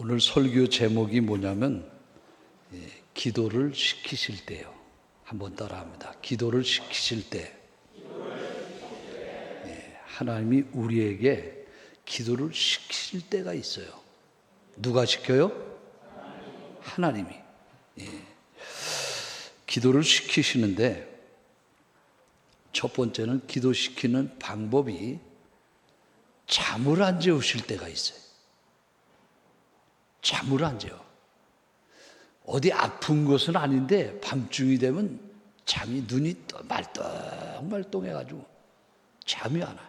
오늘 설교 제목이 뭐냐면 기도를 시키실 때요. 한번 따라합니다. 기도를 시키실 때. 하나님이 우리에게 기도를 시키실 때가 있어요. 누가 시켜요? 하나님이. 기도를 시키시는데 첫 번째는 기도시키는 방법이 잠을 안 재우실 때가 있어요. 잠을 안 재워. 어디 아픈 것은 아닌데 밤중이 되면 잠이 눈이 말똥말똥해가지고 잠이 안 와요.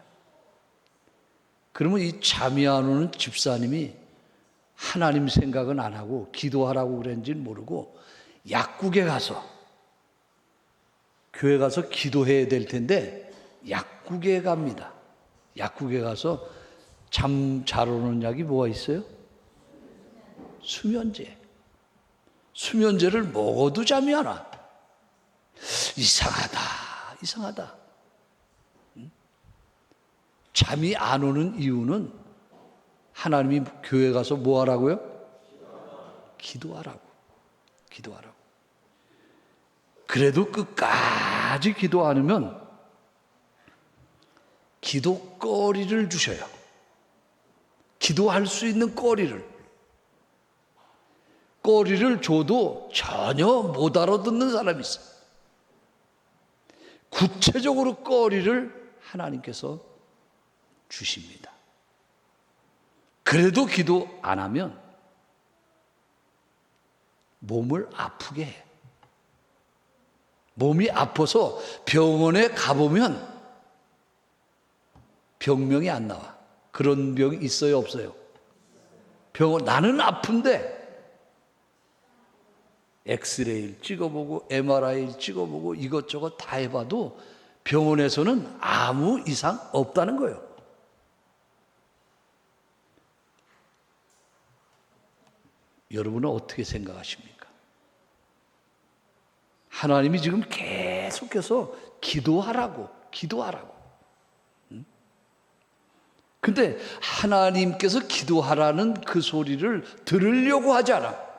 그러면 이 잠이 안 오는 집사님이 하나님 생각은 안 하고 기도하라고 그랬는지는 모르고 약국에 가서 교회 가서 기도해야 될 텐데 약국에 갑니다. 약국에 가서 잠 잘 오는 약이 뭐가 있어요? 수면제. 수면제를 먹어도 잠이 안 와. 이상하다. 잠이 안 오는 이유는 하나님이 교회 가서 뭐 하라고요? 기도하라고. 그래도 끝까지 기도 안 하면 기도거리를 주셔요. 기도할 수 있는 거리를 줘도 전혀 못 알아듣는 사람이 있어요. 구체적으로 거리를 하나님께서 주십니다. 그래도 기도 안 하면 몸을 아프게 해. 몸이 아파서 병원에 가보면 병명이 안 나와. 그런 병이 있어요, 없어요? 나는 아픈데 엑스레이를 찍어보고 MRI를 찍어보고 이것저것 다 해봐도 병원에서는 아무 이상 없다는 거예요. 여러분은 어떻게 생각하십니까? 하나님이 지금 계속해서 기도하라고. 근데 하나님께서 기도하라는 그 소리를 들으려고 하지 않아.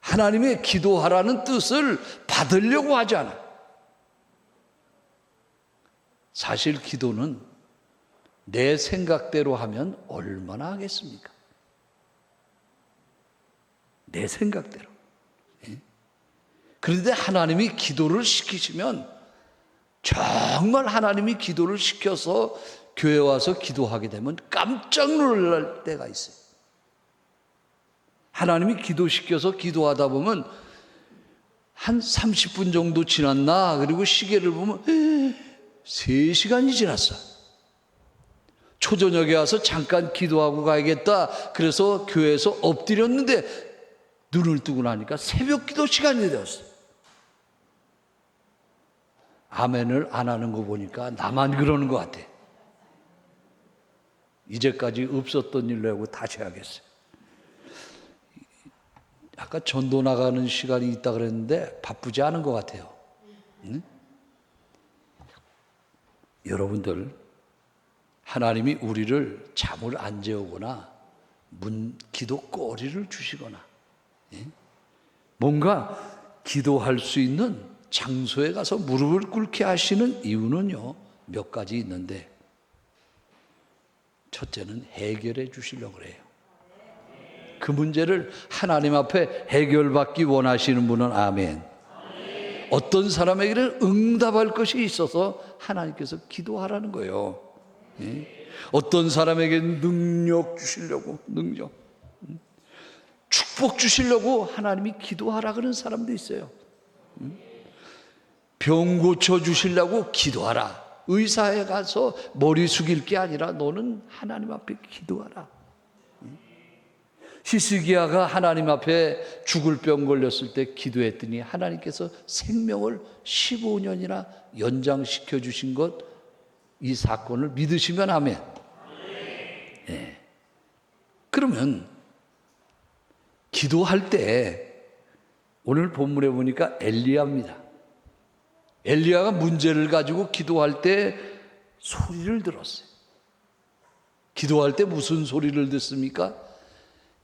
하나님의 기도하라는 뜻을 받으려고 하지 않아. 사실 기도는 내 생각대로 하면 얼마나 하겠습니까? 내 생각대로. 그런데 하나님이 기도를 시키시면 정말 하나님이 기도를 시켜서 교회 와서 기도하게 되면 깜짝 놀랄 때가 있어요. 하나님이 기도시켜서 기도하다 보면 한 30분 정도 지났나? 그리고 시계를 보면 3시간이 지났어. 초저녁에 와서 잠깐 기도하고 가야겠다. 그래서 교회에서 엎드렸는데 눈을 뜨고 나니까 새벽 기도 시간이 되었어. 아멘을 안 하는 거 보니까 나만 그러는 것 같아. 이제까지 없었던 일로 하고 다시 하겠어요. 아까 전도 나가는 시간이 있다 그랬는데 바쁘지 않은 것 같아요. 응? 여러분들, 하나님이 우리를 잠을 안 재우거나 기도 거리를 주시거나 뭔가 기도할 수 있는 장소에 가서 무릎을 꿇게 하시는 이유는요, 몇 가지 있는데 첫째는 해결해 주시려고 그래요. 그 문제를 하나님 앞에 해결받기 원하시는 분은 아멘. 어떤 사람에게는 응답할 것이 있어서 하나님께서 기도하라는 거예요. 어떤 사람에게는 능력 주시려고, 축복 주시려고 하나님이 기도하라 그러는 사람도 있어요. 병 고쳐 주시려고 기도하라. 의사에 가서 머리 숙일 게 아니라 너는 하나님 앞에 기도하라. 히스기야가 하나님 앞에 죽을 병 걸렸을 때 기도했더니 하나님께서 생명을 15년이나 연장시켜 주신 것, 이 사건을 믿으시면 아멘. 네. 그러면 기도할 때 오늘 본문에 보니까 엘리야입니다. 엘리야가 문제를 가지고 기도할 때 소리를 들었어요. 기도할 때 무슨 소리를 듣습니까?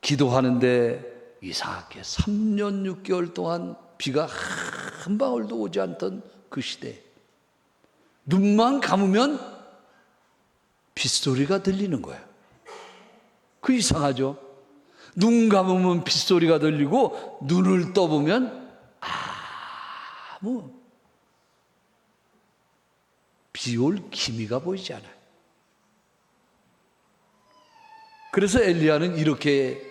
기도하는데 이상하게 3년 6개월 동안 비가 한 방울도 오지 않던 그 시대에 눈만 감으면 빗소리가 들리는 거예요. 그 이상하죠? 눈 감으면 빗소리가 들리고 눈을 떠보면 아무 비올 기미가 보이지 않아요. 그래서 엘리야는 이렇게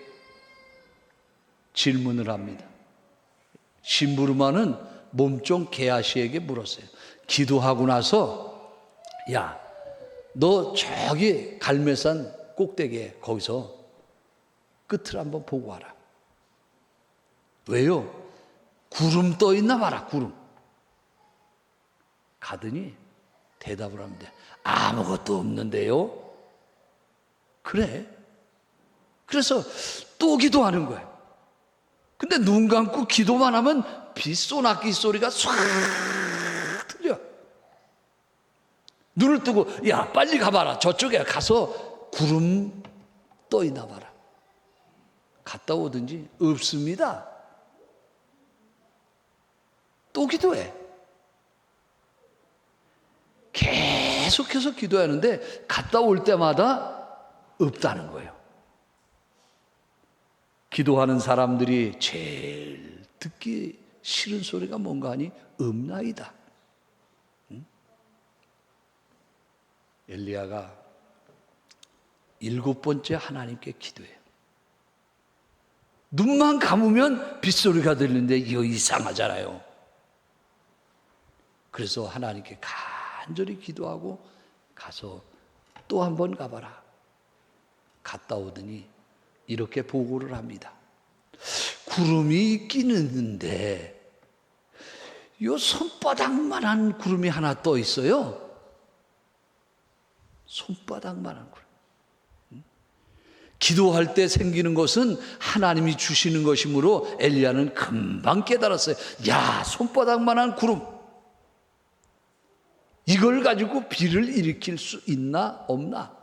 질문을 합니다. 심부름하는 몸종 게하시에게 물었어요. 기도하고 나서 야, 너 저기 갈매산 꼭대기에 거기서 끝을 한번 보고 와라. 왜요? 구름 떠 있나 봐라. 구름. 가더니 대답을 합니다. 아무것도 없는데요. 그래. 그래서 또 기도하는 거예요. 근데 눈 감고 기도만 하면 빗소낙기 소리가 촤악 들려. 눈을 뜨고 야 빨리 가봐라. 저쪽에 가서 구름 떠 있나 봐라. 갔다 오든지 없습니다. 또 기도해. 계속해서 기도하는데 갔다 올 때마다 없다는 거예요. 기도하는 사람들이 제일 듣기 싫은 소리가 뭔가 하니 없나이다. 엘리야가 7번째 하나님께 기도해요. 눈만 감으면 빗소리가 들리는데 이거 이상하잖아요. 그래서 하나님께 간절히 기도하고 가서 또 한 번 가봐라. 갔다 오더니 이렇게 보고를 합니다. 구름이 있긴 있는데 요 손바닥만한 구름이 하나 떠 있어요. 손바닥만한 구름. 기도할 때 생기는 것은 하나님이 주시는 것이므로 엘리야는 금방 깨달았어요. 야, 손바닥만한 구름. 이걸 가지고 비를 일으킬 수 있나 없나?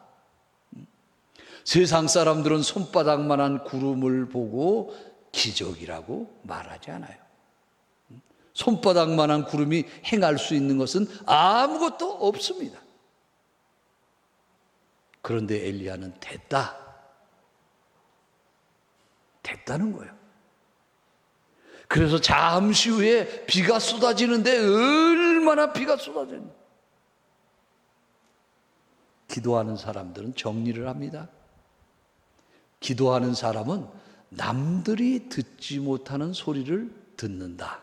세상 사람들은 손바닥만한 구름을 보고 기적이라고 말하지 않아요. 손바닥만한 구름이 행할 수 있는 것은 아무것도 없습니다. 그런데 엘리야는 됐다는 거예요. 그래서 잠시 후에 비가 쏟아지는데 얼마나 비가 쏟아졌냐. 기도하는 사람들은 정리를 합니다. 기도하는 사람은 남들이 듣지 못하는 소리를 듣는다.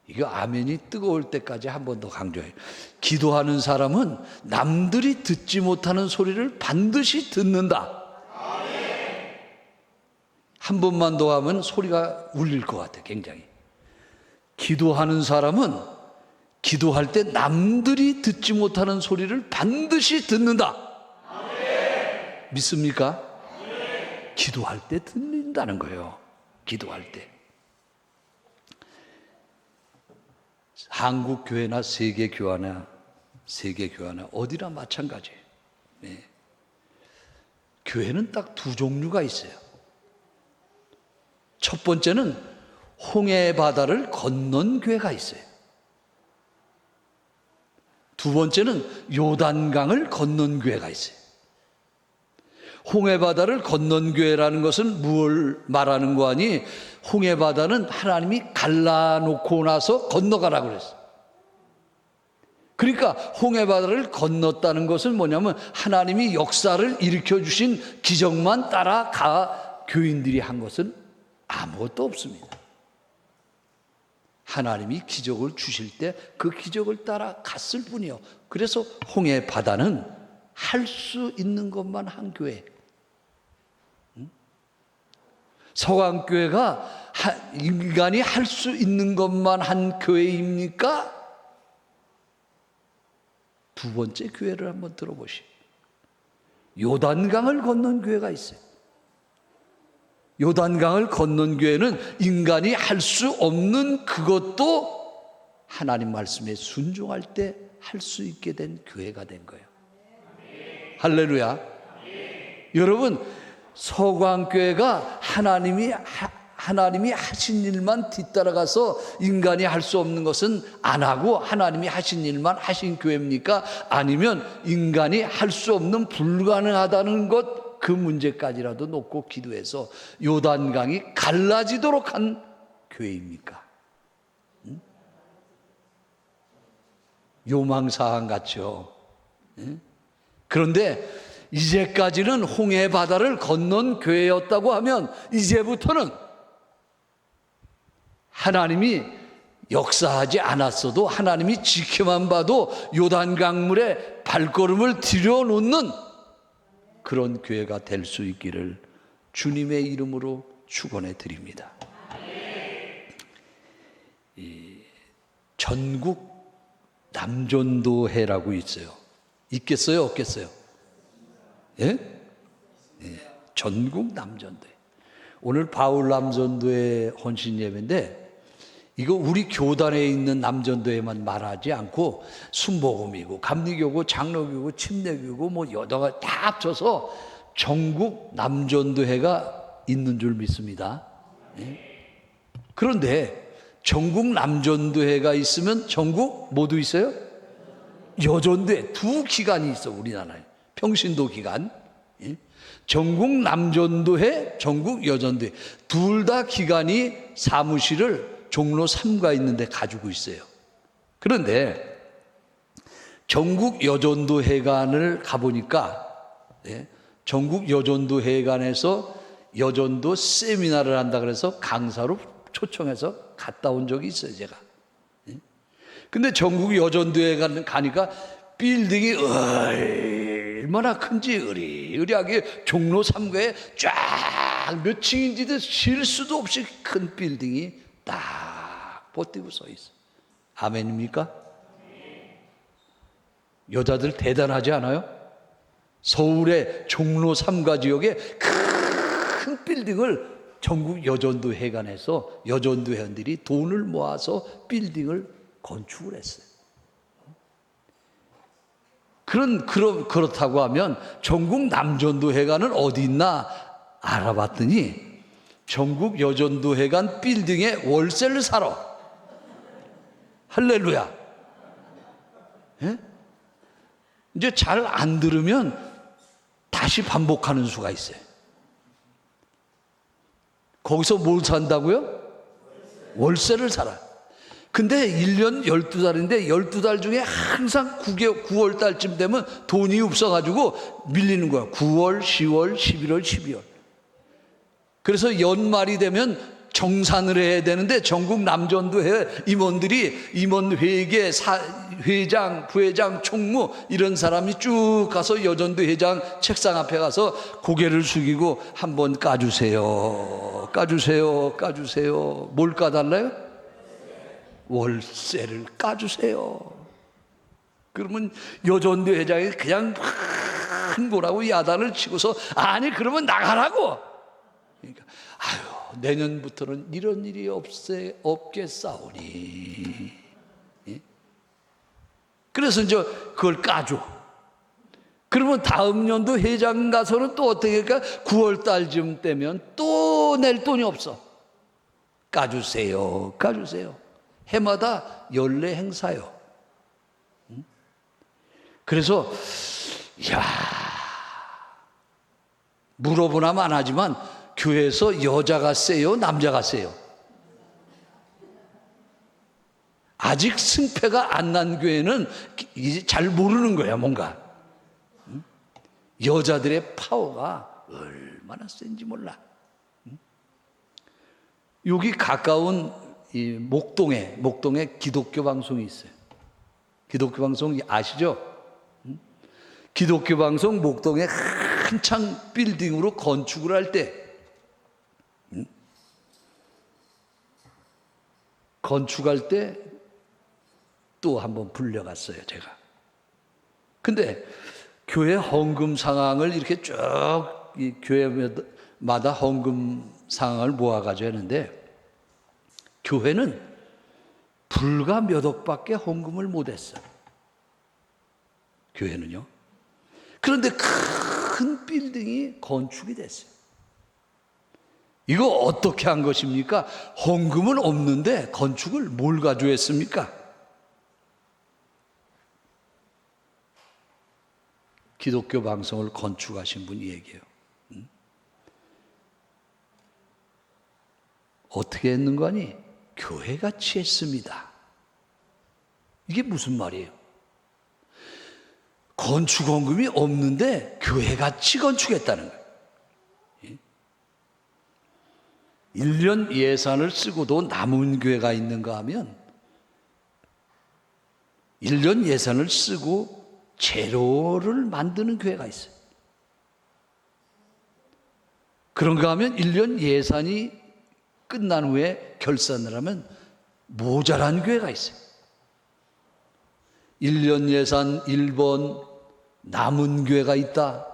이거 아멘이 뜨거울 때까지 한 번 더 강조해요. 기도하는 사람은 남들이 듣지 못하는 소리를 반드시 듣는다. 한 번만 더 하면 소리가 울릴 것 같아요. 굉장히. 기도하는 사람은 기도할 때 남들이 듣지 못하는 소리를 반드시 듣는다. 믿습니까? 기도할 때 들린다는 거예요. 기도할 때. 한국 교회나 세계 교회나 어디나 마찬가지예요. 네. 교회는 딱 두 종류가 있어요. 첫 번째는 홍해 바다를 건넌 교회가 있어요. 두 번째는 요단강을 건넌 교회가 있어요. 홍해 바다를 건넌 교회라는 것은 무엇을 말하는 거 아니? 홍해 바다는 하나님이 갈라놓고 나서 건너가라고 그랬어요. 그러니까 홍해 바다를 건넜다는 것은 뭐냐면 하나님이 역사를 일으켜 주신 기적만 따라가 교인들이 한 것은 아무것도 없습니다. 하나님이 기적을 주실 때 그 기적을 따라 갔을 뿐이요. 그래서 홍해 바다는 할 수 있는 것만 한 교회. 서강교회가 인간이 할 수 있는 것만 한 교회입니까? 두 번째 교회를 한번 들어보시오. 요단강을 건넌 교회가 있어요. 요단강을 건넌 교회는 인간이 할 수 없는 그것도 하나님 말씀에 순종할 때 할 수 있게 된 교회가 된 거예요. 할렐루야. 여러분, 서광교회가 하나님이 하신 일만 뒤따라가서 인간이 할 수 없는 것은 안 하고 하나님이 하신 일만 하신 교회입니까? 아니면 인간이 할 수 없는 불가능하다는 것 그 문제까지라도 놓고 기도해서 요단강이 갈라지도록 한 교회입니까? 요망사항 같죠. 그런데 이제까지는 홍해 바다를 건넌 교회였다고 하면 이제부터는 하나님이 역사하지 않았어도 하나님이 지켜만 봐도 요단강물에 발걸음을 들여놓는 그런 교회가 될 수 있기를 주님의 이름으로 축원해 드립니다. 전국 남전도회라고 있어요. 있겠어요? 없겠어요? 예? 예. 전국 남전도회. 오늘 바울 남전도회 헌신 예배인데 이거 우리 교단에 있는 남전도회만 말하지 않고 순복음이고 감리교고 장로교고 침례교고 뭐 여다가 다 합쳐서 전국 남전도회가 있는 줄 믿습니다. 예? 그런데 전국 남전도회가 있으면 전국 모두 있어요? 여전도회 두 기간이 있어 우리나라에. 평신도 기간, 예? 전국 남전도회, 전국 여전도회 둘 다 기간이 사무실을 종로 3가 있는데 가지고 있어요. 그런데 전국 여전도회관을 가보니까 전국 여전도회관에서 여전도 세미나를 한다 그래서 강사로 초청해서 갔다 온 적이 있어요 제가. 근데 전국 여전도회관 가니까 빌딩이 얼마나 큰지 으리으리하게 종로 3가에 쫙 몇 층인지도 실 수도 없이 큰 빌딩이 딱 버티고 서 있어. 아멘입니까? 여자들 대단하지 않아요? 서울의 종로 3가 지역에 큰 빌딩을 전국 여전도회관에서 여전도회원들이 돈을 모아서 빌딩을 건축을 했어요. 그렇다고 하면 전국 남전도회관은 어디 있나 알아봤더니 전국 여전도회관 빌딩에 월세를 사러. 할렐루야. 예? 이제 잘 안 들으면 다시 반복하는 수가 있어요. 거기서 뭘 산다고요? 월세를 살아. 근데 1년 12달인데 12달 중에 항상 9월 달쯤 되면 돈이 없어가지고 밀리는 거야. 9월, 10월, 11월, 12월. 그래서 연말이 되면 정산을 해야 되는데 전국 남전도회 임원회계 회장, 부회장, 총무 이런 사람이 쭉 가서 여전도 회장 책상 앞에 가서 고개를 숙이고 한번 까주세요. 뭘 까달래요? 월세를 까주세요. 그러면 여전도 회장이 그냥 큰 거라고 야단을 치고서 아니 그러면 나가라고. 그러니까 아유 내년부터는 이런 일이 없겠사오니. 예? 그래서 이제 그걸 까줘. 그러면 다음 연도 회장 가서는 또 어떻게 할까? 9월 달쯤 되면 또 낼 돈이 없어. 까주세요. 해마다 연례 행사요. 그래서 물어보나만 하지만 교회에서 여자가 세요? 남자가 세요? 아직 승패가 안 난 교회는 이제 잘 모르는 거야 뭔가. 여자들의 파워가 얼마나 센지 몰라. 여기 가까운 이 목동에 기독교 방송이 있어요. 기독교 방송 아시죠? 기독교 방송 목동에 한창 빌딩으로 건축을 할 때 건축할 때 또 한번 불려갔어요 제가. 근데 교회 헌금 상황을 이렇게 쭉 이 교회마다 헌금 상황을 모아가지고 했는데 교회는 불과 몇 억밖에 헌금을 못했어요. 교회는요. 그런데 큰 빌딩이 건축이 됐어요. 이거 어떻게 한 것입니까? 헌금은 없는데 건축을 뭘 가지고 했습니까? 기독교 방송을 건축하신 분이 얘기해요. 어떻게 했는 거니? 교회같이 했습니다. 이게 무슨 말이에요? 건축헌금이 없는데 교회같이 건축했다는 거예요. 1년 예산을 쓰고도 남은 교회가 있는가 하면 1년 예산을 쓰고 제로를 만드는 교회가 있어요. 그런가 하면 1년 예산이 끝난 후에 결산을 하면 모자란 교회가 있어요. 1년 예산 1번 남은 교회가 있다.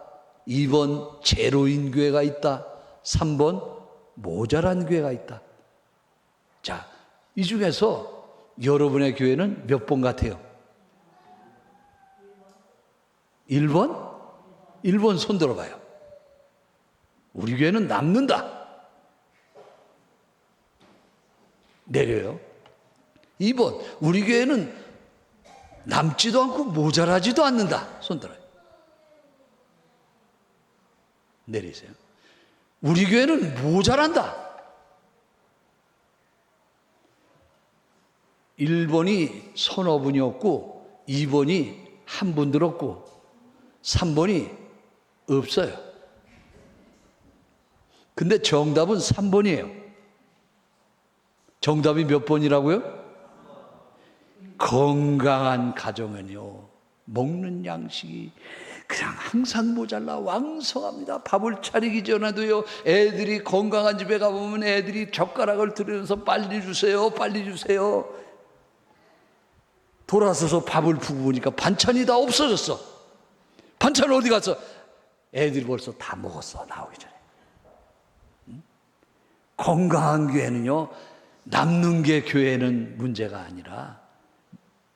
2번 제로인 교회가 있다. 3번 모자란 교회가 있다. 자, 이 중에서 여러분의 교회는 몇 번 같아요? 1번? 1번 손 들어봐요. 우리 교회는 남는다. 내려요. 2번, 우리 교회는 남지도 않고 모자라지도 않는다. 손 들어요. 내리세요. 우리 교회는 모자란다. 1번이 서너 분이었고 2번이 한 분 들었고 3번이 없어요. 근데 정답은 3번이에요. 정답이 몇 번이라고요? 건강한 가정은요, 먹는 양식이 그냥 항상 모자라 왕성합니다. 밥을 차리기 전에도요, 애들이 건강한 집에 가보면 애들이 젓가락을 들여서 빨리 주세요, 빨리 주세요. 돌아서서 밥을 푸고 보니까 반찬이 다 없어졌어. 반찬 어디 갔어? 애들이 벌써 다 먹었어, 나오기 전에. 건강한 교회는요, 남는 게 교회는 문제가 아니라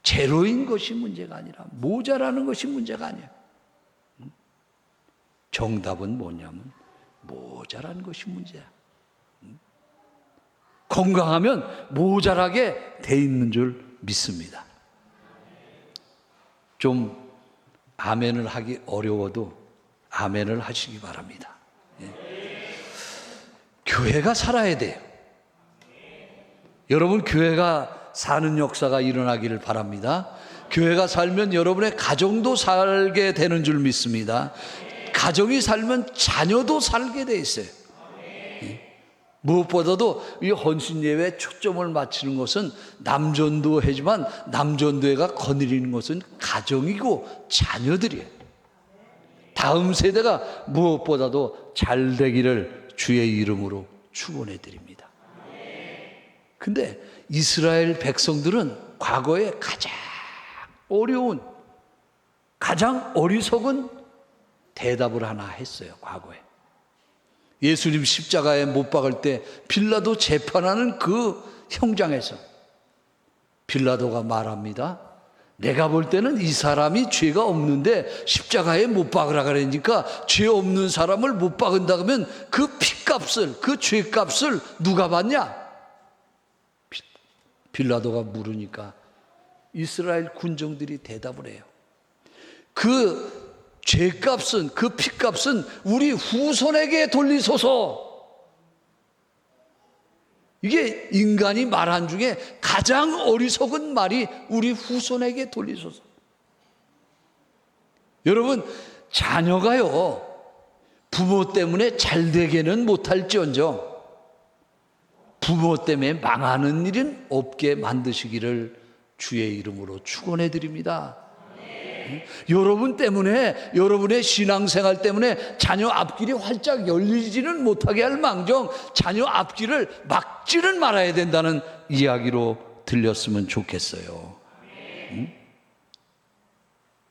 제로인 것이 문제가 아니라 모자라는 것이 문제가 아니에요. 정답은 뭐냐면 모자라는 것이 문제야. 건강하면 모자라게 돼 있는 줄 믿습니다. 좀 아멘을 하기 어려워도 아멘을 하시기 바랍니다. 교회가 살아야 돼요. 여러분, 교회가 사는 역사가 일어나기를 바랍니다. 교회가 살면 여러분의 가정도 살게 되는 줄 믿습니다. 가정이 살면 자녀도 살게 돼 있어요. 무엇보다도 이 헌신예배에 초점을 맞추는 것은 남전도회지만 남전도회가 거느리는 것은 가정이고 자녀들이에요. 다음 세대가 무엇보다도 잘 되기를 주의 이름으로 축원해 드립니다. 근데 이스라엘 백성들은 과거에 가장 어려운, 가장 어리석은 대답을 하나 했어요. 과거에 예수님 십자가에 못 박을 때 빌라도 재판하는 그 형장에서 빌라도가 말합니다. 내가 볼 때는 이 사람이 죄가 없는데 십자가에 못 박으라 그러니까 죄 없는 사람을 못 박은다 그러면 그 피값을, 그 죄값을 누가 받냐? 빌라도가 물으니까 이스라엘 군정들이 대답을 해요. 그 죄값은, 그 피값은 우리 후손에게 돌리소서. 이게 인간이 말한 중에 가장 어리석은 말이 우리 후손에게 돌리소서. 여러분, 자녀가요, 부모 때문에 잘 되게는 못할지언정 부모 때문에 망하는 일은 없게 만드시기를 주의 이름으로 축원해 드립니다. 여러분 때문에, 여러분의 신앙생활 때문에 자녀 앞길이 활짝 열리지는 못하게 할 망정 자녀 앞길을 막지는 말아야 된다는 이야기로 들렸으면 좋겠어요.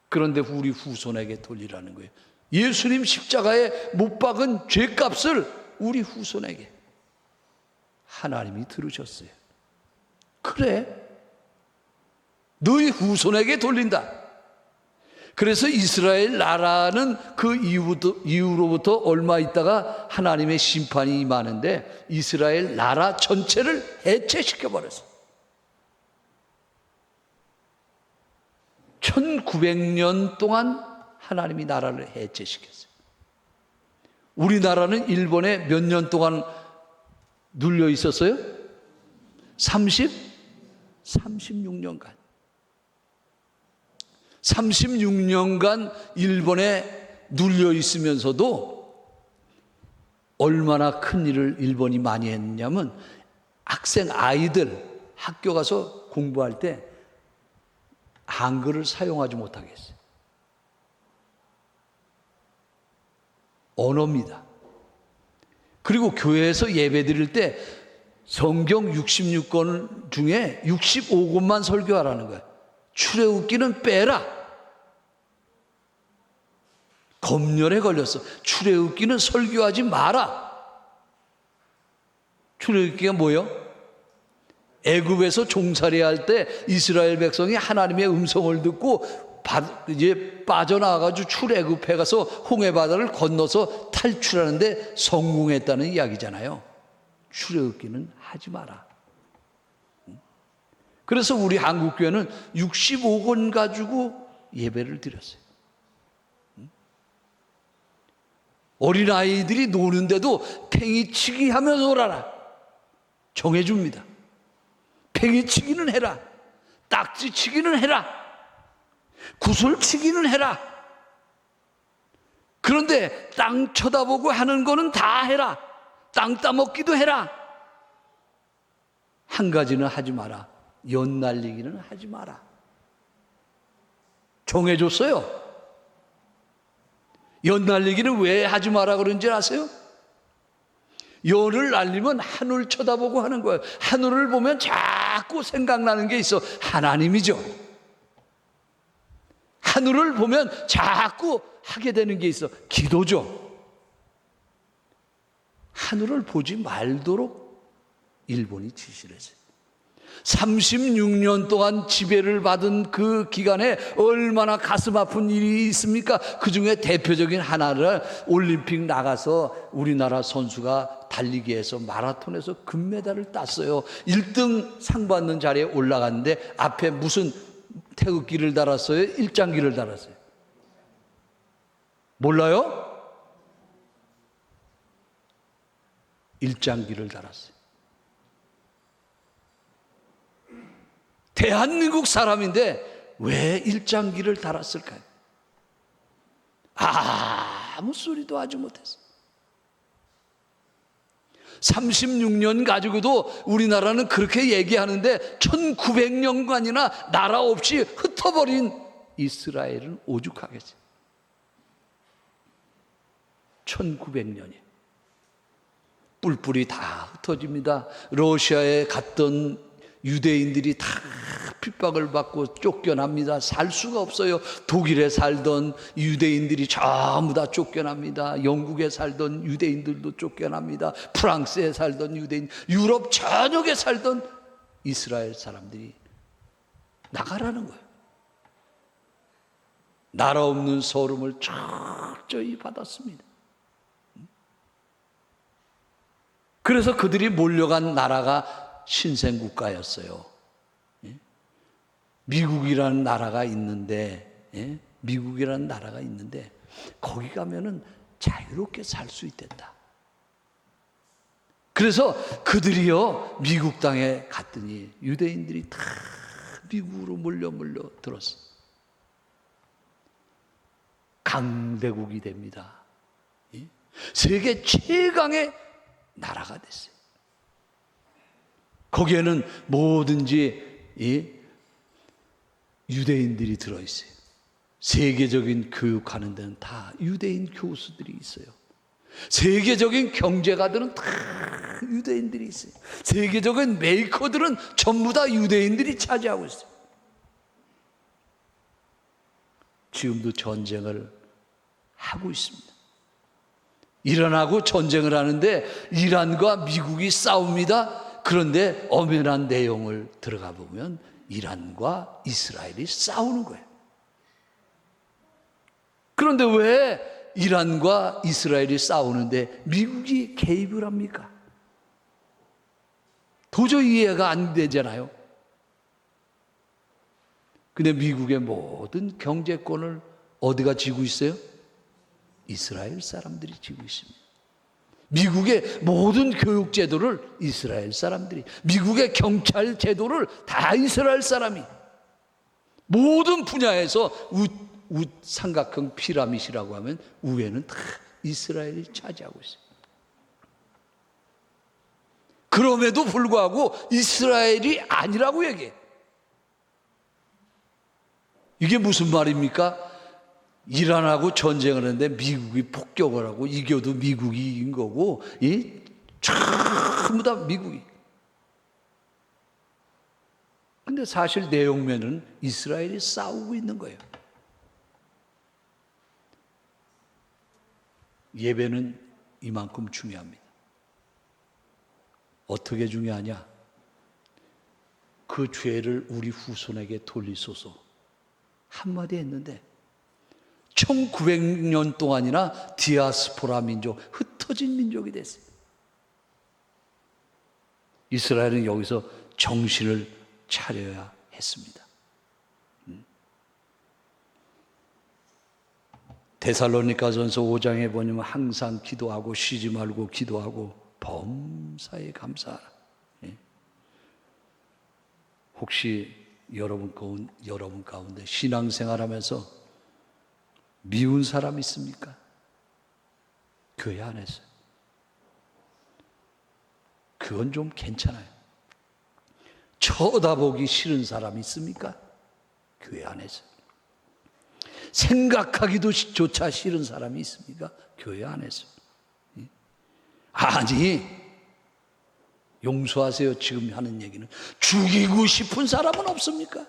그런데 우리 후손에게 돌리라는 거예요. 예수님 십자가에 못 박은 죄값을 우리 후손에게. 하나님이 들으셨어요. 그래, 너희 후손에게 돌린다. 그래서 이스라엘 나라는 그 이후로부터 얼마 있다가 하나님의 심판이 임하는데 이스라엘 나라 전체를 해체시켜 버렸어요. 1900년 동안 하나님이 나라를 해체시켰어요. 우리나라는 일본에 몇 년 동안 눌려 있었어요? 36년간. 36년간 일본에 눌려 있으면서도 얼마나 큰 일을 일본이 많이 했냐면 학생 아이들 학교 가서 공부할 때 한글을 사용하지 못하게 했어요. 언어입니다. 그리고 교회에서 예배 드릴 때 성경 66권 중에 65권만 설교하라는 거예요. 출애굽기는 빼라. 검열에 걸렸어. 출애굽기는 설교하지 마라. 출애굽기가 뭐예요? 애굽에서 종살이 할 때 이스라엘 백성이 하나님의 음성을 듣고 이제 빠져나와가지고 출애굽해 가서 홍해 바다를 건너서 탈출하는데 성공했다는 이야기잖아요. 출애굽기는 하지 마라. 그래서 우리 한국교회는 65권 가지고 예배를 드렸어요. 어린아이들이 노는데도 팽이치기 하면서 놀아라. 정해줍니다. 팽이치기는 해라. 딱지치기는 해라. 구슬치기는 해라. 그런데 땅 쳐다보고 하는 거는 다 해라. 땅 따먹기도 해라. 한 가지는 하지 마라. 연 날리기는 하지 마라. 정해줬어요. 연 날리기는 왜 하지 마라 그런지 아세요? 연을 날리면 하늘 쳐다보고 하는 거예요. 하늘을 보면 자꾸 생각나는 게 있어. 하나님이죠. 하늘을 보면 자꾸 하게 되는 게 있어. 기도죠. 하늘을 보지 말도록 일본이 지시를 했어요. 36년 동안 지배를 받은 그 기간에 얼마나 가슴 아픈 일이 있습니까? 그 중에 대표적인 하나를 올림픽 나가서 우리나라 선수가 달리기에서 마라톤에서 금메달을 땄어요. 1등 상 받는 자리에 올라갔는데 앞에 무슨 태극기를 달았어요? 일장기를 달았어요. 몰라요? 일장기를 달았어요. 대한민국 사람인데 왜 일장기를 달았을까요? 아무 소리도 하지 못했어요. 36년 가지고도 우리나라는 그렇게 얘기하는데 1900년간이나 나라 없이 흩어버린 이스라엘은 오죽하겠어요. 1900년이 뿔뿔이 다 흩어집니다. 러시아에 갔던 유대인들이 다 핍박을 받고 쫓겨납니다. 살 수가 없어요. 독일에 살던 유대인들이 전부 다 쫓겨납니다. 영국에 살던 유대인들도 쫓겨납니다. 프랑스에 살던 유대인, 유럽 전역에 살던 이스라엘 사람들이 나가라는 거예요. 나라 없는 서름을 철저히 받았습니다. 그래서 그들이 몰려간 나라가 신생국가였어요. 미국이라는 나라가 있는데, 미국이라는 나라가 있는데 거기 가면은 자유롭게 살 수 있댔다. 그래서 그들이요 미국 땅에 갔더니 유대인들이 다 미국으로 몰려 들었어. 강대국이 됩니다. 세계 최강의 나라가 됐어요. 거기에는 뭐든지 유대인들이 들어있어요. 세계적인 교육하는 데는 다 유대인 교수들이 있어요. 세계적인 경제가들은 다 유대인들이 있어요. 세계적인 메이커들은 전부 다 유대인들이 차지하고 있어요. 지금도 전쟁을 하고 있습니다. 이란하고 전쟁을 하는데 이란과 미국이 싸웁니다. 그런데 엄연한 내용을 들어가 보면 이란과 이스라엘이 싸우는 거예요. 그런데 왜 이란과 이스라엘이 싸우는데 미국이 개입을 합니까? 도저히 이해가 안 되잖아요. 근데 미국의 모든 경제권을 어디가 쥐고 있어요? 이스라엘 사람들이 쥐고 있습니다. 미국의 모든 교육 제도를 이스라엘 사람들이, 미국의 경찰 제도를 다 이스라엘 사람이, 모든 분야에서 삼각형 피라밋이라고 하면 위에는 다 이스라엘이 차지하고 있어요. 그럼에도 불구하고 이스라엘이 아니라고 얘기해. 이게 무슨 말입니까? 이란하고 전쟁을 하는데 미국이 폭격을 하고 이겨도 미국이 이긴 거고, 전부 다 미국이. 근데 사실 내용면은 이스라엘이 싸우고 있는 거예요. 예배는 이만큼 중요합니다. 어떻게 중요하냐? 그 죄를 우리 후손에게 돌리소서 한마디 했는데 1900년 동안이나 디아스포라 민족, 흩어진 민족이 됐어요. 이스라엘은 여기서 정신을 차려야 했습니다. 데살로니가전서 5장에 보면 항상 기도하고 쉬지 말고 기도하고 범사에 감사하라. 혹시 여러분 가운데 신앙생활하면서 미운 사람 있습니까? 교회 안에서. 그건 좀 괜찮아요. 쳐다보기 싫은 사람 있습니까? 교회 안에서. 생각하기도 조차 싫은 사람이 있습니까? 교회 안에서. 아니, 용서하세요. 지금 하는 얘기는 죽이고 싶은 사람은 없습니까?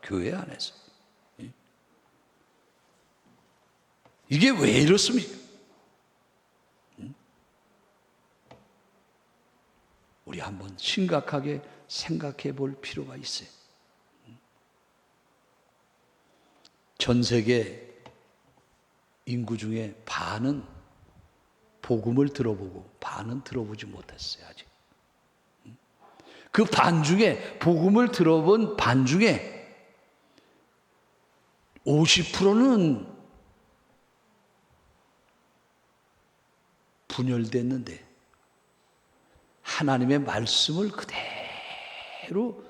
교회 안에서. 이게 왜 이렇습니까? 우리 한번 심각하게 생각해 볼 필요가 있어요. 전 세계 인구 중에 반은 복음을 들어보고 반은 들어보지 못했어요, 아직. 그 반 중에, 복음을 들어본 반 중에 50%는 분열됐는데 하나님의 말씀을 그대로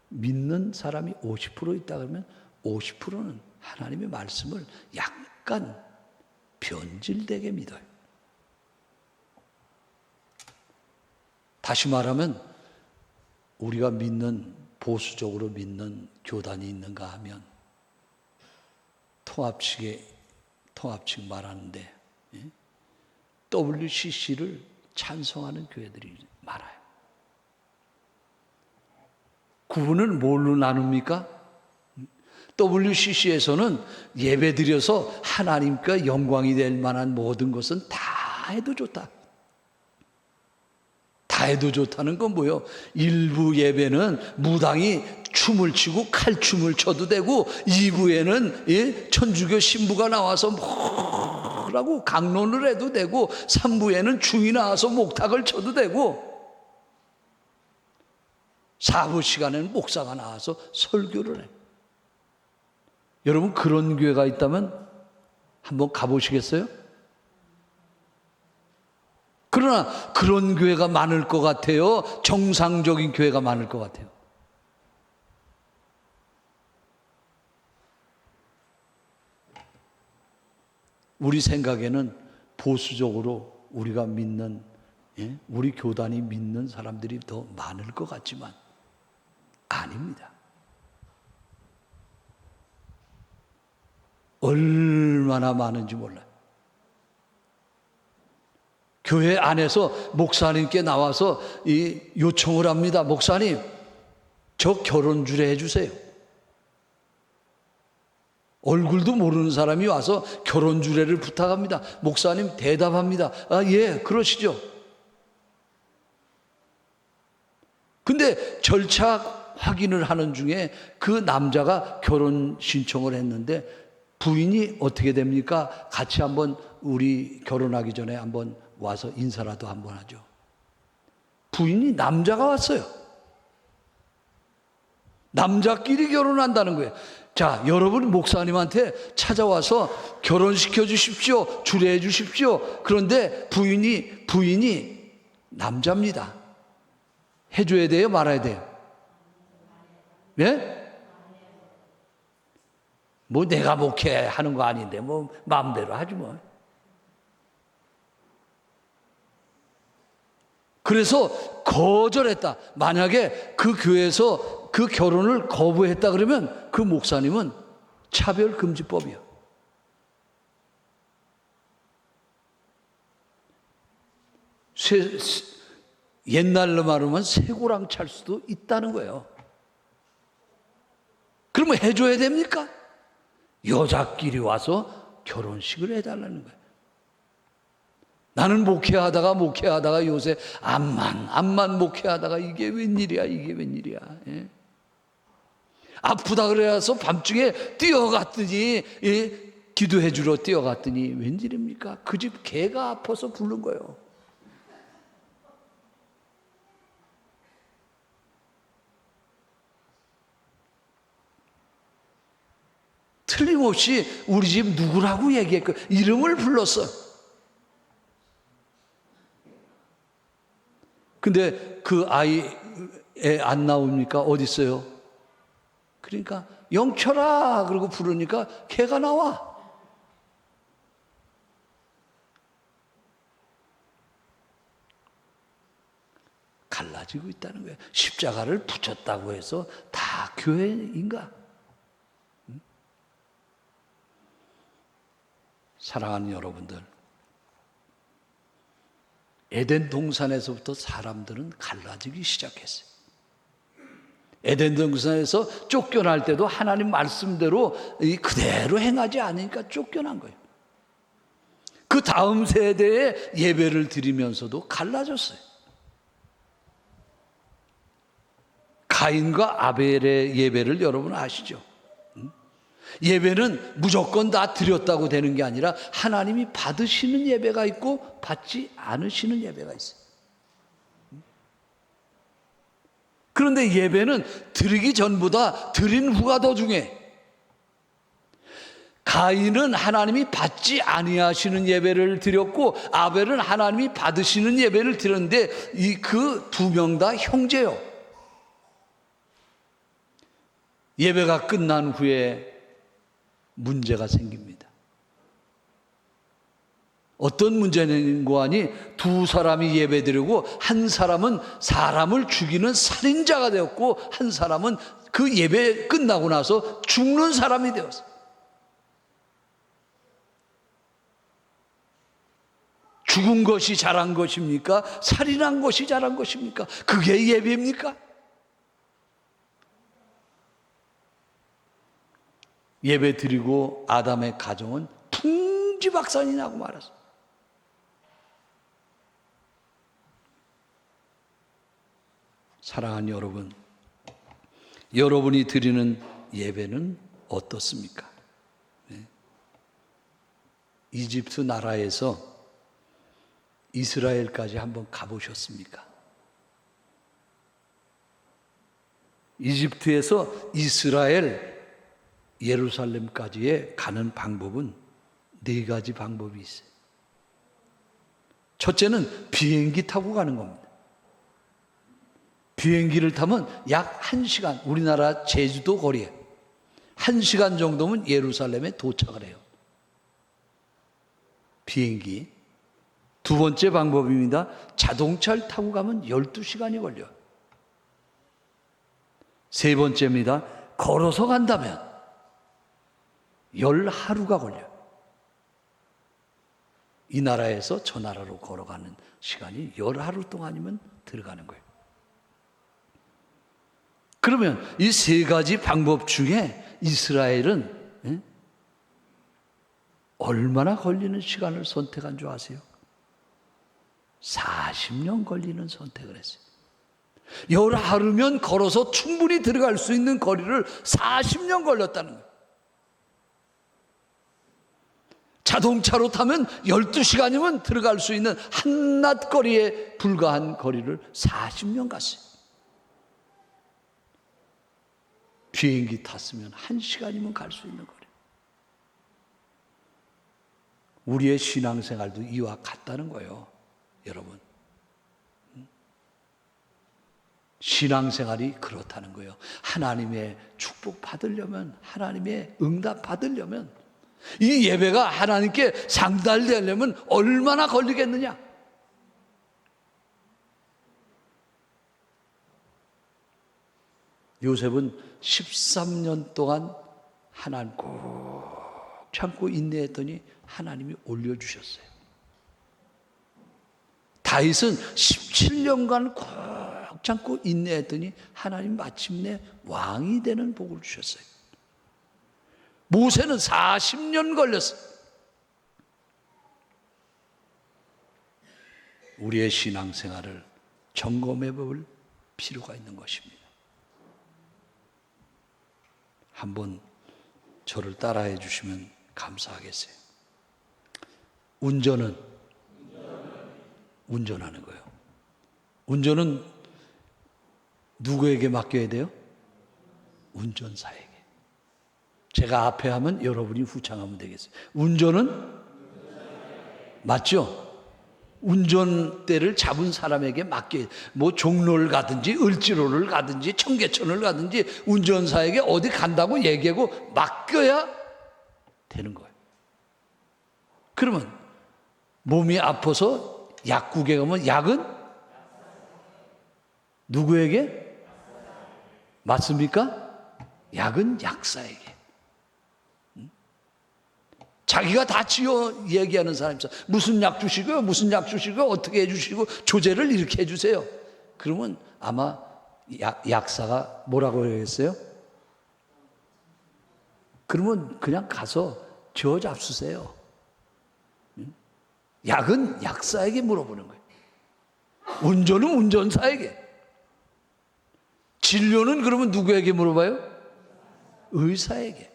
믿는 사람이 50% 있다 그러면 50%는 하나님의 말씀을 약간 변질되게 믿어요. 다시 말하면 우리가 믿는, 보수적으로 믿는 교단이 있는가 하면 통합측 말하는데 WCC를 찬성하는 교회들이 많아요. 구분을 뭘로 나눕니까? WCC에서는 예배 드려서 하나님께 영광이 될 만한 모든 것은 다 해도 좋다. 다 해도 좋다는 건 뭐예요? 일부 예배는 무당이 춤을 추고 칼춤을 춰도 되고, 2부에는 천주교 신부가 나와서 뭐라고 강론을 해도 되고, 3부에는 중이 나와서 목탁을 쳐도 되고, 4부 시간에는 목사가 나와서 설교를 해. 여러분, 그런 교회가 있다면 한번 가보시겠어요? 그러나 그런 교회가 많을 것 같아요? 정상적인 교회가 많을 것 같아요? 우리 생각에는 보수적으로 우리가 믿는, 우리 교단이 믿는 사람들이 더 많을 것 같지만 아닙니다. 얼마나 많은지 몰라요. 교회 안에서 목사님께 나와서 요청을 합니다. 목사님, 저 결혼 주례 해주세요. 얼굴도 모르는 사람이 와서 결혼 주례를 부탁합니다. 목사님 대답합니다. 아, 예, 그러시죠. 근데 절차 확인을 하는 중에 그 남자가 결혼 신청을 했는데 부인이 어떻게 됩니까? 같이 한번 우리 결혼하기 전에 한번 와서 인사라도 한번 하죠. 부인이 남자가 왔어요. 남자끼리 결혼한다는 거예요. 자, 여러분 목사님한테 찾아와서 결혼시켜 주십시오. 주례해 주십시오. 그런데 부인이 남자입니다. 해줘야 돼요? 말아야 돼요? 예? 뭐 내가 목회하는 거 아닌데 뭐 마음대로 하지 뭐. 그래서 거절했다. 만약에 그 교회에서 그 결혼을 거부했다 그러면 그 목사님은 차별금지법이야. 옛날로 말하면 쇠고랑 찰 수도 있다는 거예요. 그러면 해줘야 됩니까? 여자끼리 와서 결혼식을 해달라는 거예요. 나는 목회하다가 요새 암만 목회하다가 이게 웬일이야. 예? 아프다 그래서 밤중에 뛰어갔더니 기도해 주러 뛰어갔더니 웬일입니까? 그 집 개가 아파서 부른 거예요. 틀림없이 우리 집 누구라고 얘기했고 이름을 불렀어. 근데 그 아이 애 안 나옵니까? 어디 있어요? 그러니까 영철아 그러고 부르니까 걔가 나와. 갈라지고 있다는 거예요. 십자가를 붙였다고 해서 다 교회인가? 사랑하는 여러분들, 에덴 동산에서부터 사람들은 갈라지기 시작했어요. 에덴 동산에서 쫓겨날 때도 하나님 말씀대로 그대로 행하지 않으니까 쫓겨난 거예요. 그 다음 세대에 예배를 드리면서도 갈라졌어요. 가인과 아벨의 예배를 여러분 아시죠? 예배는 무조건 다 드렸다고 되는 게 아니라 하나님이 받으시는 예배가 있고 받지 않으시는 예배가 있어요. 그런데 예배는 드리기 전보다 드린 후가 더 중요해. 가인은 하나님이 받지 아니하시는 예배를 드렸고 아벨은 하나님이 받으시는 예배를 드렸는데 그 두 명 다 형제요. 예배가 끝난 후에 문제가 생깁니다. 어떤 문제는고 하니 두 사람이 예배드리고 한 사람은 사람을 죽이는 살인자가 되었고 한 사람은 그 예배 끝나고 나서 죽는 사람이 되었어요. 죽은 것이 잘한 것입니까? 살인한 것이 잘한 것입니까? 그게 예배입니까? 예배 드리고 아담의 가정은 풍지박산이 나고 말았어요. 사랑하는 여러분, 여러분이 드리는 예배는 어떻습니까? 네. 이집트 나라에서 이스라엘까지 한번 가보셨습니까? 이집트에서 이스라엘 예루살렘까지의 가는 방법은 네 가지 방법이 있어요. 첫째는 비행기 타고 가는 겁니다. 비행기를 타면 약 1시간, 우리나라 제주도 거리에 1시간 정도면 예루살렘에 도착을 해요. 비행기. 두 번째 방법입니다. 자동차를 타고 가면 12시간이 걸려요. 세 번째입니다. 걸어서 간다면 10하루가 걸려요. 이 나라에서 저 나라로 걸어가는 시간이 10하루 동안이면 들어가는 거예요. 그러면 이 세 가지 방법 중에 이스라엘은 얼마나 걸리는 시간을 선택한 줄 아세요? 40년 걸리는 선택을 했어요. 10하루면 걸어서 충분히 들어갈 수 있는 거리를 40년 걸렸다는 거예요. 자동차로 타면 12시간이면 들어갈 수 있는 한낱 거리에 불과한 거리를 40년 갔어요. 비행기 탔으면 1시간이면 갈 수 있는 거리. 우리의 신앙생활도 이와 같다는 거예요, 여러분. 신앙생활이 그렇다는 거예요. 하나님의 축복 받으려면, 하나님의 응답 받으려면, 이 예배가 하나님께 상달되려면 얼마나 걸리겠느냐? 요셉은 13년 동안 하나님 꼭 참고 인내했더니 하나님이 올려주셨어요. 다윗은 17년간 꼭 참고 인내했더니 하나님 마침내 왕이 되는 복을 주셨어요. 모세는 40년 걸렸어요. 우리의 신앙생활을 점검해 볼 필요가 있는 것입니다. 한번 저를 따라해 주시면 감사하겠어요. 운전하는 거예요. 운전은 누구에게 맡겨야 돼요? 운전사에게. 제가 앞에 하면 여러분이 후창하면 되겠어요. 운전은 맞죠? 운전대를 잡은 사람에게 맡겨야 돼요. 뭐 종로를 가든지 을지로를 가든지 청계천을 가든지 운전사에게 어디 간다고 얘기하고 맡겨야 되는 거예요. 그러면 몸이 아파서 약국에 가면 약은 누구에게? 맞습니까? 약은 약사에게. 자기가 다 지어 얘기하는 사람이 있어. 무슨 약 주시고요, 무슨 약 주시고, 어떻게 해주시고, 조제를 이렇게 해주세요. 그러면 아마 약사가 뭐라고 해야겠어요? 그러면 그냥 가서 저 잡수세요. 약은 약사에게 물어보는 거예요. 운전은 운전사에게. 진료는 그러면 누구에게 물어봐요? 의사에게.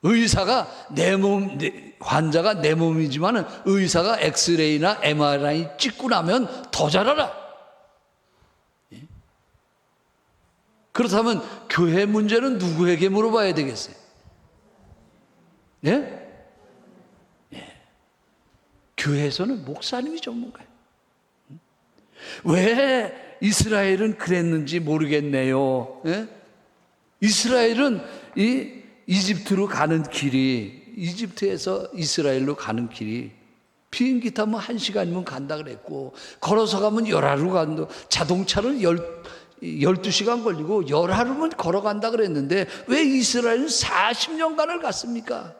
의사가 내 몸, 환자가 내 몸이지만 의사가 엑스레이나 MRI 찍고 나면 더 잘 알아. 그렇다면 교회 문제는 누구에게 물어봐야 되겠어요? 예? 교회에서는 목사님이 전문가예요. 왜 이스라엘은 그랬는지 모르겠네요. 예? 이스라엘은 이집트로 가는 길이, 이집트에서 이스라엘로 가는 길이 비행기 타면 1시간이면 간다 그랬고, 걸어서 가면 열하루 간다, 자동차는 12시간 걸리고 열하루면 걸어간다 그랬는데 왜 이스라엘은 40년간을 갔습니까?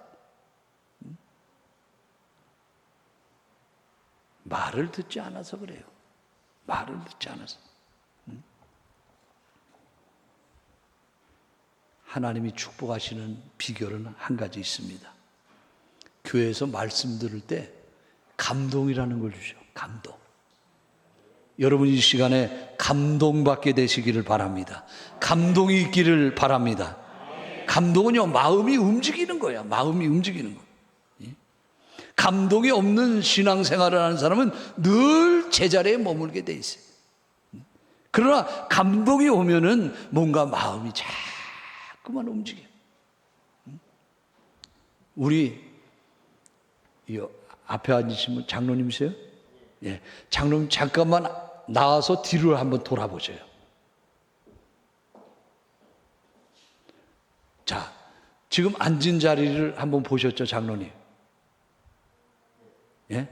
말을 듣지 않아서 그래요. 말을 듣지 않아서. 하나님이 축복하시는 비결은 한 가지 있습니다. 교회에서 말씀 들을 때 감동이라는 걸 주죠. 감동. 여러분 이 시간에 감동받게 되시기를 바랍니다. 감동이 있기를 바랍니다. 감동은요, 마음이 움직이는 거예요. 마음이 움직이는 거예요. 감동이 없는 신앙생활을 하는 사람은 늘 제자리에 머물게 돼 있어요. 그러나 감동이 오면은 뭔가 마음이 자꾸만 움직여요. 우리 이 앞에 앉으신 분 장로님이세요? 예, 장로님 잠깐만 나와서 뒤를 한번 돌아보세요. 자, 지금 앉은 자리를 한번 보셨죠, 장로님? 예?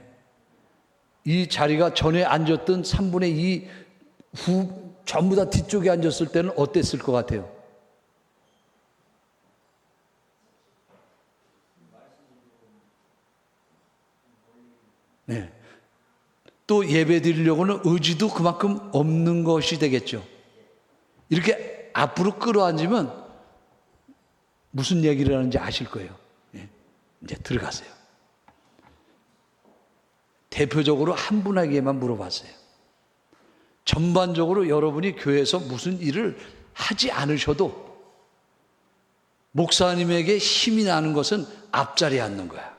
이 자리가 전에 앉았던 3분의 2 후 전부 다 뒤쪽에 앉았을 때는 어땠을 것 같아요? 네. 또 예배 드리려고는 의지도 그만큼 없는 것이 되겠죠. 이렇게 앞으로 끌어앉으면 무슨 얘기를 하는지 아실 거예요. 네. 이제 들어가세요. 대표적으로 한 분에게만 물어봤어요. 전반적으로 여러분이 교회에서 무슨 일을 하지 않으셔도 목사님에게 힘이 나는 것은 앞자리에 앉는 거야.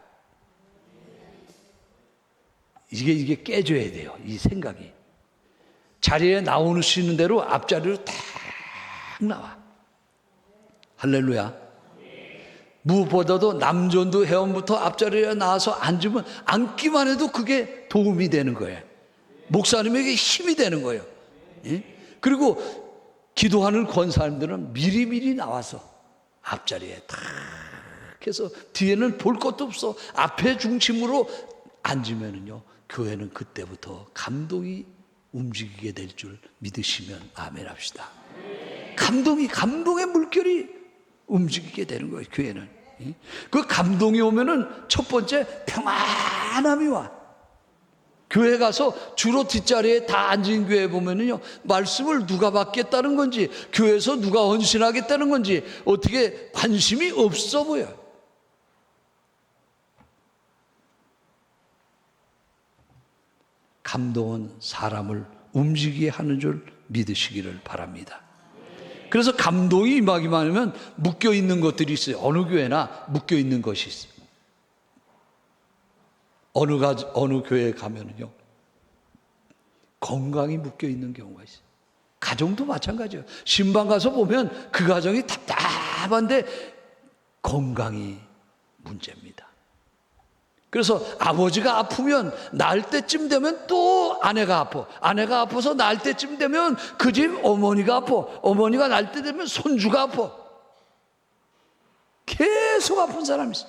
이게 깨져야 돼요. 이 생각이. 자리에 나오는 수 있는 대로 앞자리로 딱 나와. 할렐루야. 무엇보다도 남전도 회원부터 앞자리에 나와서 앉으면 앉기만 해도 그게 도움이 되는 거예요. 목사님에게 힘이 되는 거예요. 예? 그리고 기도하는 권사님들은 미리미리 나와서 앞자리에 탁 해서 뒤에는 볼 것도 없어. 앞에 중심으로 앉으면은요, 교회는 그때부터 감동이 움직이게 될 줄 믿으시면 아멘 합시다. 감동의 물결이 움직이게 되는 거예요, 교회는. 그 감동이 오면은 첫 번째 평안함이 와. 교회 가서 주로 뒷자리에 다 앉은 교회 보면은요, 말씀을 누가 받겠다는 건지, 교회에서 누가 헌신하겠다는 건지 어떻게 관심이 없어 보여요. 감동은 사람을 움직이게 하는 줄 믿으시기를 바랍니다. 그래서 감동이 임하기만 하면 묶여있는 것들이 있어요. 어느 교회나 묶여있는 것이 있어요. 어느 교회에 가면은요, 건강이 묶여있는 경우가 있어요. 가정도 마찬가지예요. 신방 가서 보면 그 가정이 답답한데 건강이 문제입니다. 그래서 아버지가 아프면 날 때쯤 되면 또 아내가 아파. 아내가 아파서 날 때쯤 되면 그 집 어머니가 아파. 어머니가 날 때 되면 손주가 아파. 계속 아픈 사람이 있어.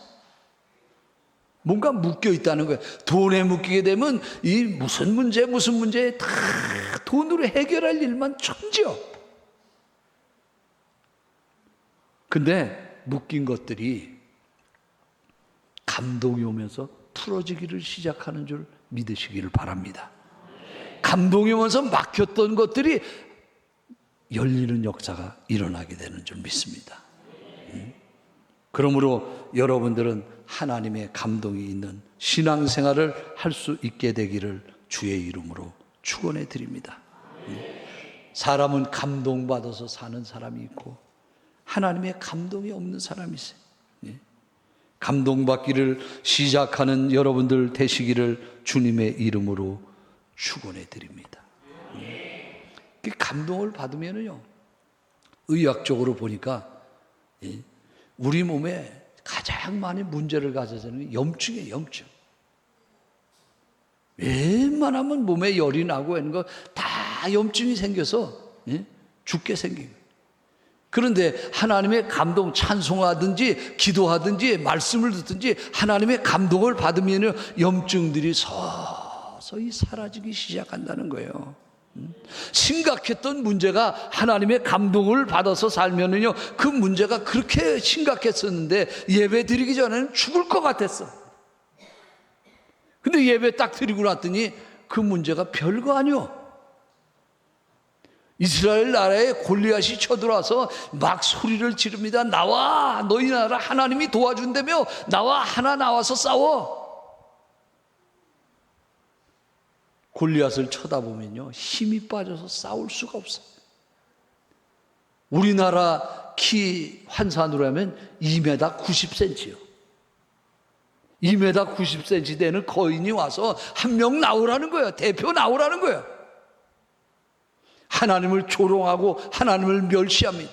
뭔가 묶여 있다는 거예요. 돈에 묶이게 되면 이 무슨 문제에 다 돈으로 해결할 일만 천지요. 근데 묶인 것들이 감동이 오면서 풀어지기를 시작하는 줄 믿으시기를 바랍니다. 감동이 오면서 막혔던 것들이 열리는 역사가 일어나게 되는 줄 믿습니다. 그러므로 여러분들은 하나님의 감동이 있는 신앙생활을 할 수 있게 되기를 주의 이름으로 축원해 드립니다. 사람은 감동받아서 사는 사람이 있고 하나님의 감동이 없는 사람이 있어요. 감동받기를 시작하는 여러분들 되시기를 주님의 이름으로 축원해 드립니다. 감동을 받으면요, 의학적으로 보니까 우리 몸에 가장 많이 문제를 가져서는 염증이에요. 염증. 웬만하면 몸에 열이 나고 하는 거 다 염증이 생겨서 죽게 생긴 거예요. 그런데 하나님의 감동, 찬송하든지 기도하든지 말씀을 듣든지 하나님의 감동을 받으면 염증들이 서서히 사라지기 시작한다는 거예요. 심각했던 문제가 하나님의 감동을 받아서 살면은요, 그 문제가 그렇게 심각했었는데 예배 드리기 전에는 죽을 것 같았어. 근데 예배 딱 드리고 났더니 그 문제가 별거 아니요. 이스라엘 나라에 골리앗이 쳐들어와서 막 소리를 지릅니다. 나와, 너희 나라 하나님이 도와준다며, 나와, 하나 나와서 싸워. 골리앗을 쳐다보면요, 힘이 빠져서 싸울 수가 없어요. 우리나라 키 환산으로 하면 2m 90cm요. 2m 90cm 되는 거인이 와서 한 명 나오라는 거예요. 대표 나오라는 거예요. 하나님을 조롱하고 하나님을 멸시합니다.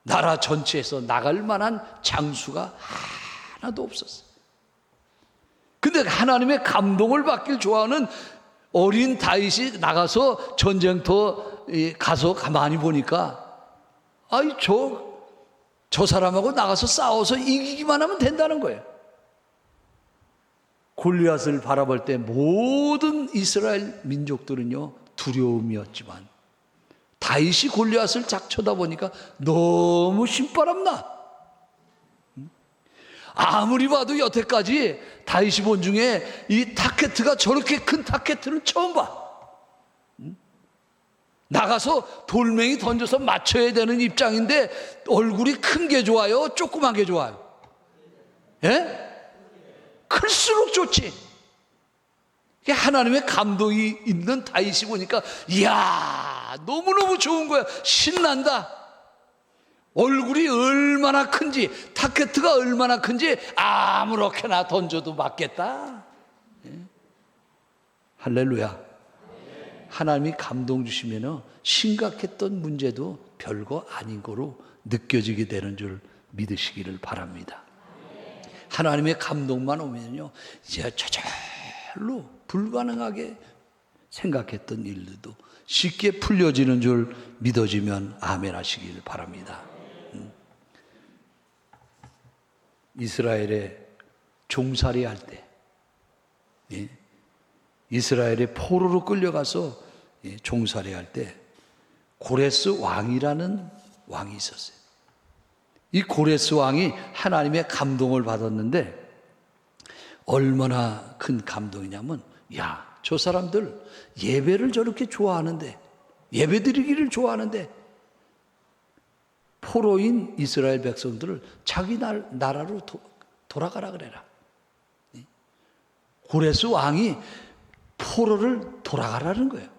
나라 전체에서 나갈 만한 장수가 하나도 없었어요. 근데 하나님의 감동을 받길 좋아하는 어린 다윗이 나가서 전쟁터 가서 가만히 보니까, 아이, 저 사람하고 나가서 싸워서 이기기만 하면 된다는 거예요. 골리앗을 바라볼 때 모든 이스라엘 민족들은요, 두려움이었지만 다윗이 골리앗을 쫙 쳐다보니까 너무 신바람나. 아무리 봐도 여태까지 다윗이 본 중에 이 타켓트가 저렇게 큰 타켓트는 처음 봐. 나가서 돌멩이 던져서 맞춰야 되는 입장인데 얼굴이 큰 게 좋아요? 조그만 게 좋아요? 예? 클수록 좋지. 하나님의 감동이 있는 다윗이 보니까, 이야, 너무너무 좋은 거야. 신난다. 얼굴이 얼마나 큰지, 타켓트가 얼마나 큰지 아무렇게나 던져도 맞겠다. 할렐루야. 하나님이 감동 주시면 심각했던 문제도 별거 아닌 거로 느껴지게 되는 줄 믿으시기를 바랍니다. 하나님의 감동만 오면요, 이제 저절로 불가능하게 생각했던 일들도 쉽게 풀려지는 줄 믿어지면 아멘 하시길 바랍니다. 이스라엘의 종살이 할 때, 이스라엘의 포로로 끌려가서 종살이 할 때 고레스 왕이라는 왕이 있었어요. 이 고레스 왕이 하나님의 감동을 받았는데 얼마나 큰 감동이냐면, 야, 저 사람들 예배를 저렇게 좋아하는데, 예배 드리기를 좋아하는데 포로인 이스라엘 백성들을 자기 나라로 돌아가라 그래라. 고레스 왕이 포로를 돌아가라는 거예요.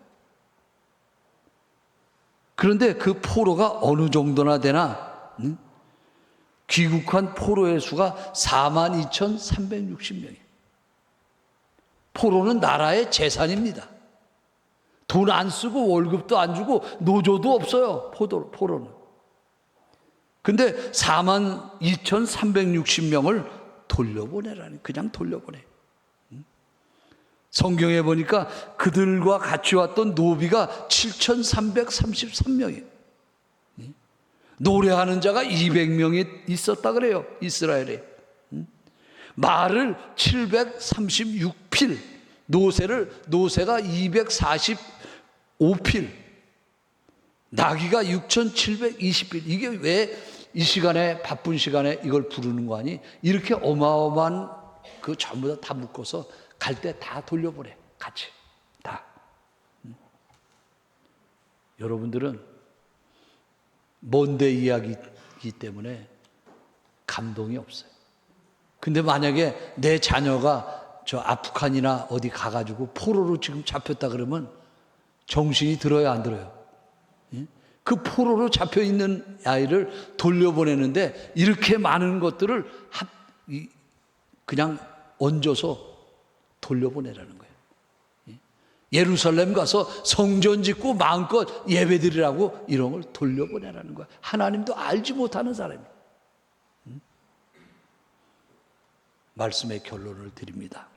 그런데 그 포로가 어느 정도나 되나? 귀국한 포로의 수가 42,360명이에요. 포로는 나라의 재산입니다. 돈 안 쓰고 월급도 안 주고 노조도 없어요. 포로는. 근데 42,360명을 돌려보내라니, 그냥 돌려보내. 성경에 보니까 그들과 같이 왔던 노비가 7,333명이에요. 노래하는 자가 200명이 있었다 그래요, 이스라엘에. 말을 736필, 노새가 245필, 나귀가 6,720필. 이게 왜 이 시간에, 바쁜 시간에 이걸 부르는 거 아니? 이렇게 어마어마한 그 전부 다 묶어서 갈 때 다 돌려보내, 같이 다. 여러분들은 먼데 이야기이기 때문에 감동이 없어요. 근데 만약에 내 자녀가 저 아프간이나 어디 가가지고 포로로 지금 잡혔다 그러면 정신이 들어요, 안 들어요? 그 포로로 잡혀있는 아이를 돌려보내는데 이렇게 많은 것들을 그냥 얹어서 돌려보내라는 거예요. 예루살렘 가서 성전 짓고 마음껏 예배드리라고 이런 걸 돌려보내라는 거예요. 하나님도 알지 못하는 사람이에요. 말씀의 결론을 드립니다.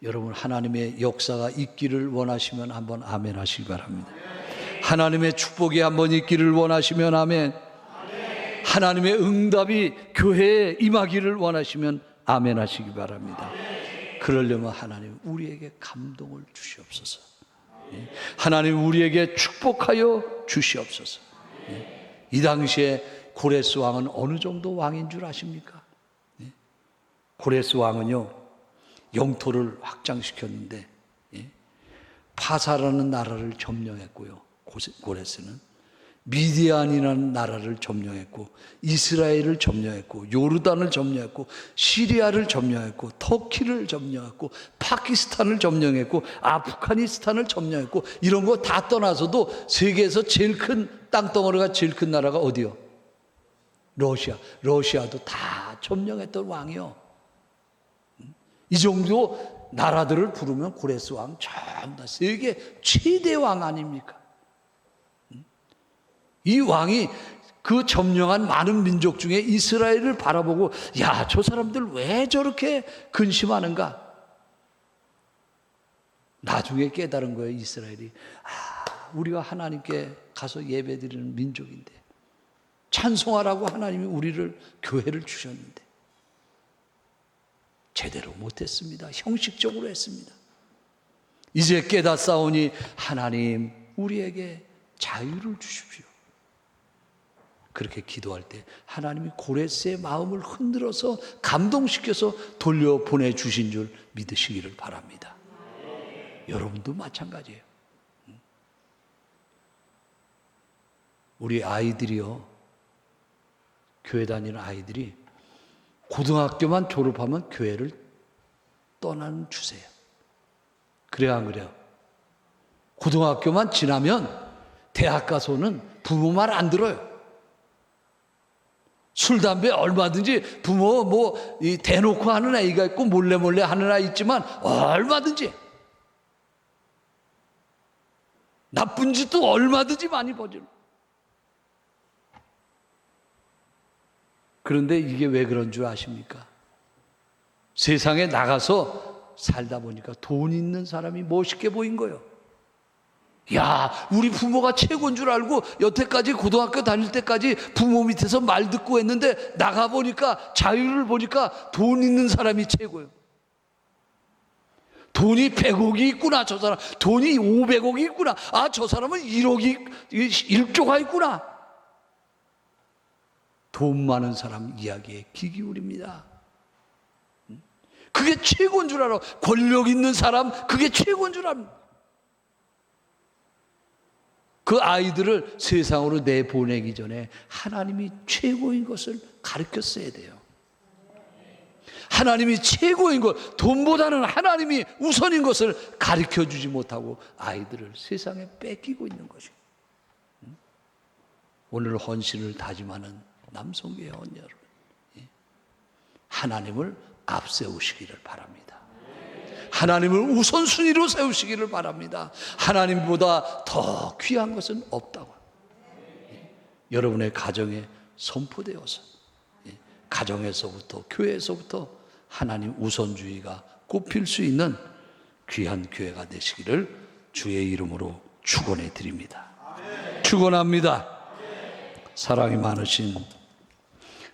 여러분, 하나님의 역사가 있기를 원하시면 한번 아멘 하시기 바랍니다. 하나님의 축복이 한번 있기를 원하시면 아멘. 하나님의 응답이 교회에 임하기를 원하시면 아멘 하시기 바랍니다. 그러려면 하나님 우리에게 감동을 주시옵소서. 하나님 우리에게 축복하여 주시옵소서. 이 당시에 고레스 왕은 어느 정도 왕인 줄 아십니까? 고레스 왕은요, 영토를 확장시켰는데 파사라는 나라를 점령했고요, 고레스는 미디안이라는 나라를 점령했고, 이스라엘을 점령했고, 요르단을 점령했고, 시리아를 점령했고, 터키를 점령했고, 파키스탄을 점령했고, 아프가니스탄을 점령했고, 이런 거 다 떠나서도 세계에서 제일 큰 땅덩어리가 제일 큰 나라가 어디요? 러시아도 다 점령했던 왕이요. 이 정도 나라들을 부르면 고레스 왕 전부 다 세계 최대 왕 아닙니까? 이 왕이 그 점령한 많은 민족 중에 이스라엘을 바라보고, 야, 저 사람들 왜 저렇게 근심하는가? 나중에 깨달은 거예요, 이스라엘이. 우리가 하나님께 가서 예배드리는 민족인데, 찬송하라고 하나님이 우리를, 교회를 주셨는데 제대로 못했습니다. 형식적으로 했습니다. 이제 깨닫사오니 하나님 우리에게 자유를 주십시오. 그렇게 기도할 때 하나님이 고레스의 마음을 흔들어서 감동시켜서 돌려보내 주신 줄 믿으시기를 바랍니다. 여러분도 마찬가지예요. 우리 아이들이요, 교회 다니는 아이들이 고등학교만 졸업하면 교회를 떠나는 추세예요. 그래요, 안 그래요? 고등학교만 지나면 대학 가서는 부모 말 안 들어요. 술, 담배 얼마든지 부모 대놓고 하는 아이가 있고 몰래 하는 아이 있지만 얼마든지 나쁜 짓도 얼마든지 많이 벌죠. 그런데 이게 왜 그런 줄 아십니까? 세상에 나가서 살다 보니까 돈 있는 사람이 멋있게 보인 거예요. 야, 우리 부모가 최고인 줄 알고 여태까지 고등학교 다닐 때까지 부모 밑에서 말 듣고 했는데 나가보니까 자유를 보니까 돈 있는 사람이 최고예요. 돈이 100억이 있구나, 저 사람. 돈이 500억이 있구나. 아, 저 사람은 1조가 있구나. 돈 많은 사람 이야기에 귀 기울입니다. 그게 최고인 줄 알아. 권력 있는 사람, 그게 최고인 줄 압니다. 그 아이들을 세상으로 내보내기 전에 하나님이 최고인 것을 가르쳤어야 돼요. 하나님이 최고인 것, 돈보다는 하나님이 우선인 것을 가르쳐주지 못하고 아이들을 세상에 뺏기고 있는 것이에요. 오늘 헌신을 다짐하는 남성교회 원 여러분, 하나님을 앞세우시기를 바랍니다. 하나님을 우선순위로 세우시기를 바랍니다. 하나님보다 더 귀한 것은 없다고. 여러분의 가정에 선포되어서 가정에서부터 교회에서부터 하나님 우선주의가 꼽힐 수 있는 귀한 교회가 되시기를 주의 이름으로 축원해 드립니다. 축원합니다. 사랑이 많으신